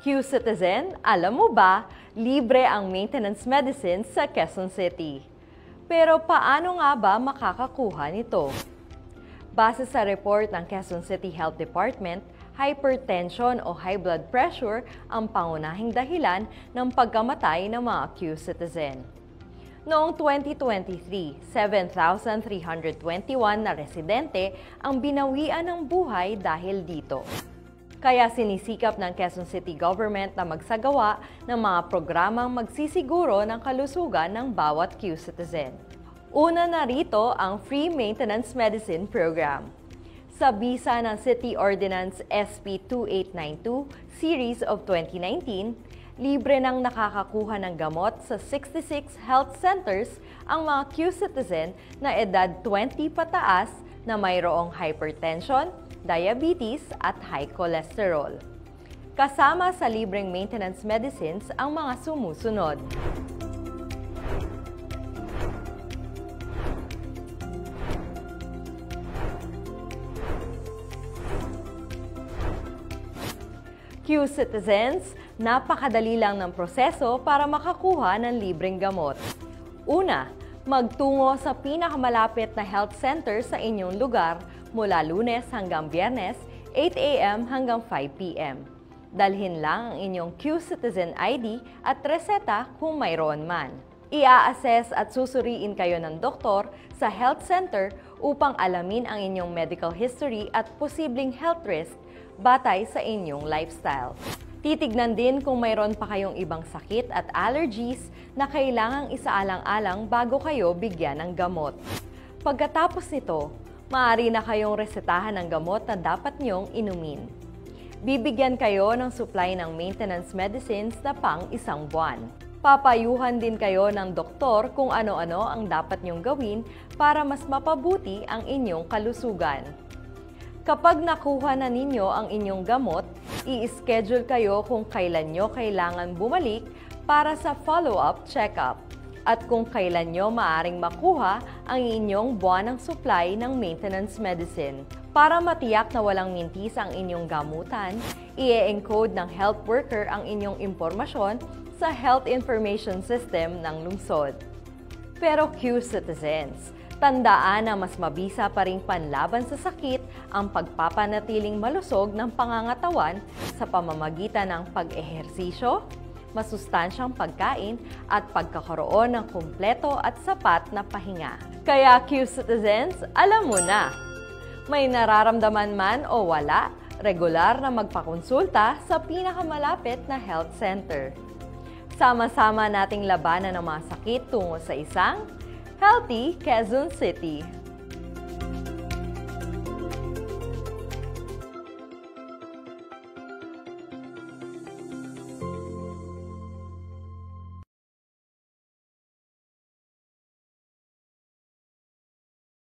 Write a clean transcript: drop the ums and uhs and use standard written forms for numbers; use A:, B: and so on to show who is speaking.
A: Q-Citizen, alam mo ba, libre ang maintenance medicine sa Quezon City. Pero paano nga ba makakakuha nito? Base sa report ng Quezon City Health Department, hypertension o high blood pressure ang pangunahing dahilan ng pagkamatay ng mga Q-Citizen. Noong 2023, 7,321 na residente ang binawian ng buhay dahil dito. Kaya sinisikap ng Quezon City Government na magsagawa ng mga programang magsisiguro ng kalusugan ng bawat Q-Citizen. Una na rito ang Free Maintenance Medicine Program. Sa bisa ng City Ordinance SP 2892 Series of 2019, libre nang nakakakuha ng gamot sa 66 health centers ang mga Q-Citizen na edad 20 pataas na mayroong hypertension, diabetes at high cholesterol. Kasama sa libreng maintenance medicines ang mga sumusunod. Q-Citizens, napakadali lang ng proseso para makakuha ng libreng gamot. Una, magtungo sa pinakamalapit na health center sa inyong lugar mula Lunes hanggang Biyernes, 8 a.m. hanggang 5 p.m. Dalhin lang ang inyong Q-Citizen ID at reseta kung mayroon man. Ia-assess at susuriin kayo ng doktor sa health center upang alamin ang inyong medical history at posibleng health risk batay sa inyong lifestyle. Titignan din kung mayroon pa kayong ibang sakit at allergies na kailangang isaalang-alang bago kayo bigyan ng gamot. Pagkatapos nito, maaari na kayong resetahan ng gamot na dapat niyong inumin. Bibigyan kayo ng supply ng maintenance medicines na pang isang buwan. Papayuhan din kayo ng doktor kung ano-ano ang dapat niyong gawin para mas mapabuti ang inyong kalusugan. Kapag nakuha na ninyo ang inyong gamot, i-schedule kayo kung kailan nyo kailangan bumalik para sa follow-up check-up at kung kailan nyo maaring makuha ang inyong buwanang supply ng maintenance medicine. Para matiyak na walang mintis ang inyong gamutan, i-encode ng health worker ang inyong impormasyon sa Health Information System ng lungsod. Pero Q-Citizens, tandaan na mas mabisa pa ring panlaban sa sakit ang pagpapanatiling malusog ng pangangatawan sa pamamagitan ng pag-ehersisyo, masustansyang pagkain at pagkakaroon ng kumpleto at sapat na pahinga. Kaya Q-Citizens, alam mo na! May nararamdaman man o wala, regular na magpakonsulta sa pinakamalapit na health center. Sama-sama nating labanan ang mga sakit tungo sa isang Healthy Quezon City.